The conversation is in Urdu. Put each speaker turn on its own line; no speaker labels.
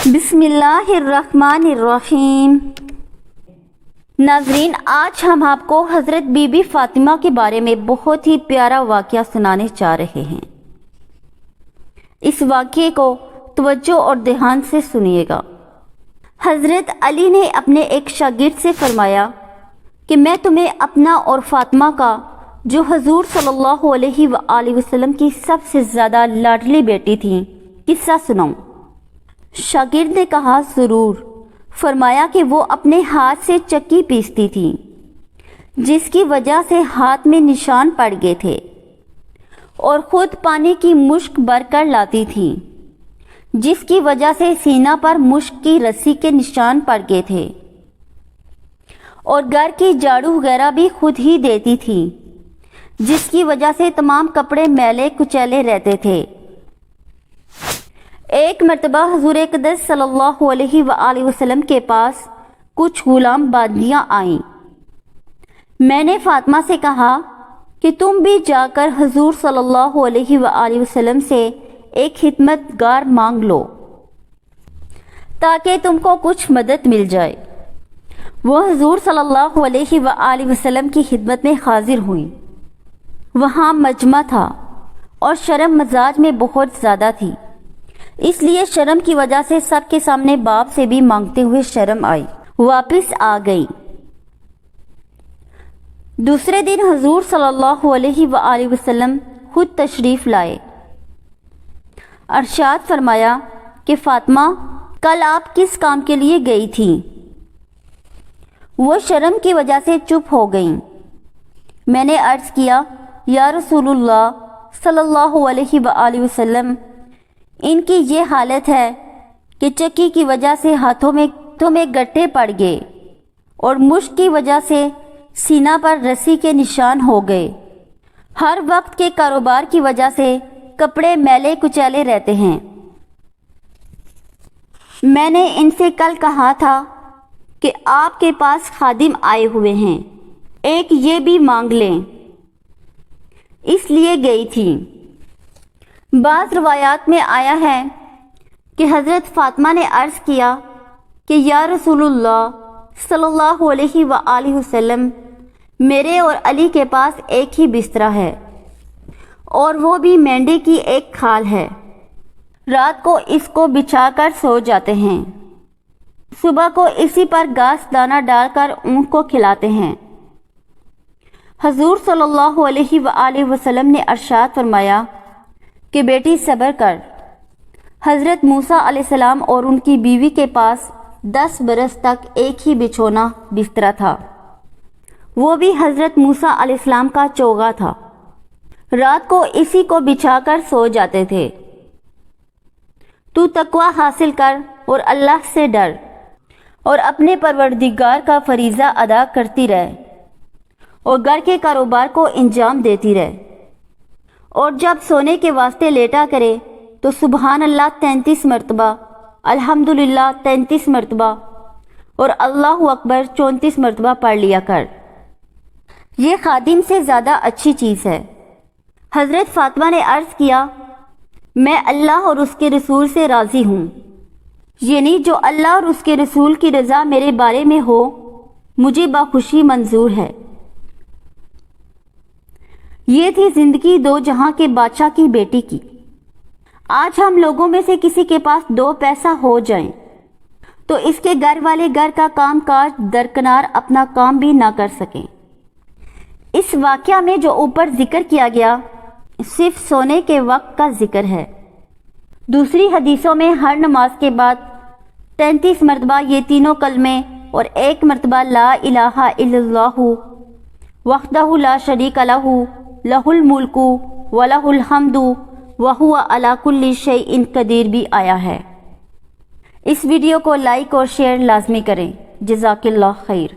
بسم اللہ الرحمن الرحیم۔ ناظرین، آج ہم آپ کو حضرت بی بی فاطمہ کے بارے میں بہت ہی پیارا واقعہ سنانے جا رہے ہیں۔ اس واقعے کو توجہ اور دھیان سے سنیے گا۔ حضرت علی نے اپنے ایک شاگرد سے فرمایا کہ میں تمہیں اپنا اور فاطمہ کا، جو حضور صلی اللہ علیہ وآلہ وسلم کی سب سے زیادہ لاڈلی بیٹی تھی، قصہ سناؤں۔ شاگرد نے کہا ضرور۔ فرمایا کہ وہ اپنے ہاتھ سے چکی پیستی تھی، جس کی وجہ سے ہاتھ میں نشان پڑ گئے تھے، اور خود پانی کی مشک بھر کر لاتی تھی، جس کی وجہ سے سینہ پر مشک کی رسی کے نشان پڑ گئے تھے، اور گھر کی جھاڑو وغیرہ بھی خود ہی دیتی تھی، جس کی وجہ سے تمام کپڑے میلے کچیلے رہتے تھے۔ ایک مرتبہ حضور اقدس صلی اللہ علیہ وآلہ وسلم کے پاس کچھ غلام باندیاں آئیں۔ میں نے فاطمہ سے کہا کہ تم بھی جا کر حضور صلی اللہ علیہ وآلہ وسلم سے ایک خدمت گار مانگ لو، تاکہ تم کو کچھ مدد مل جائے۔ وہ حضور صلی اللہ علیہ وآلہ وسلم کی خدمت میں حاضر ہوئیں۔ وہاں مجمع تھا اور شرم مزاج میں بہت زیادہ تھی، اس لیے شرم کی وجہ سے سب کے سامنے باپ سے بھی مانگتے ہوئے شرم آئی، واپس آ گئی۔ دوسرے دن حضور صلی اللہ علیہ وآلہ وسلم خود تشریف لائے۔ ارشاد فرمایا کہ فاطمہ، کل آپ کس کام کے لیے گئی تھیں؟ وہ شرم کی وجہ سے چپ ہو گئیں۔ میں نے عرض کیا، یا رسول اللہ صلی اللہ علیہ وآلہ وسلم، ان کی یہ حالت ہے کہ چکی کی وجہ سے ہاتھوں میں گٹھے پڑ گئے، اور مشک کی وجہ سے سینہ پر رسی کے نشان ہو گئے۔ ہر وقت کے کاروبار کی وجہ سے کپڑے میلے کچیلے رہتے ہیں۔ میں نے ان سے کل کہا تھا کہ آپ کے پاس خادم آئے ہوئے ہیں، ایک یہ بھی مانگ لیں، اس لیے گئی تھی۔ بعض روایات میں آیا ہے کہ حضرت فاطمہ نے عرض کیا کہ یا رسول اللہ صلی اللہ علیہ وآلہ وسلم، میرے اور علی کے پاس ایک ہی بستر ہے، اور وہ بھی مینڈے کی ایک کھال ہے۔ رات کو اس کو بچھا کر سو جاتے ہیں، صبح کو اسی پر گھاس دانہ ڈال کر اونٹ کو کھلاتے ہیں۔ حضور صلی اللہ علیہ وآلہ وسلم نے ارشاد فرمایا کہ بیٹی صبر کر۔ حضرت موسیٰ علیہ السلام اور ان کی بیوی کے پاس 10 برس تک ایک ہی بچھونا بستر تھا، وہ بھی حضرت موسیٰ علیہ السلام کا چوغا تھا۔ رات کو اسی کو بچھا کر سو جاتے تھے۔ تو تقوی حاصل کر اور اللہ سے ڈر، اور اپنے پروردگار کا فریضہ ادا کرتی رہ، اور گھر کے کاروبار کو انجام دیتی رہ، اور جب سونے کے واسطے لیٹا کرے تو سبحان اللہ 33 مرتبہ، الحمدللہ 33 مرتبہ، اور اللہ اکبر 34 مرتبہ پڑھ لیا کر۔ یہ خادم سے زیادہ اچھی چیز ہے۔ حضرت فاطمہ نے عرض کیا، میں اللہ اور اس کے رسول سے راضی ہوں، یعنی جو اللہ اور اس کے رسول کی رضا میرے بارے میں ہو، مجھے بخوشی منظور ہے۔ یہ تھی زندگی دو جہاں کے بادشاہ کی بیٹی کی۔ آج ہم لوگوں میں سے کسی کے پاس 2 پیسہ ہو جائیں تو اس کے گھر والے گھر کا کام کاج درکنار اپنا کام بھی نہ کر سکیں۔ اس واقعہ میں جو اوپر ذکر کیا گیا صرف سونے کے وقت کا ذکر ہے۔ دوسری حدیثوں میں ہر نماز کے بعد 33 مرتبہ یہ تینوں کلمے اور 1 مرتبہ لا الہ الا اللہ وحدہ لا شریک لہ لہ الملک ولہ الحمد وہو علی کل شیء قدیر بھی آیا ہے۔ اس ویڈیو کو لائک اور شیئر لازمی کریں۔ جزاک اللہ خیر۔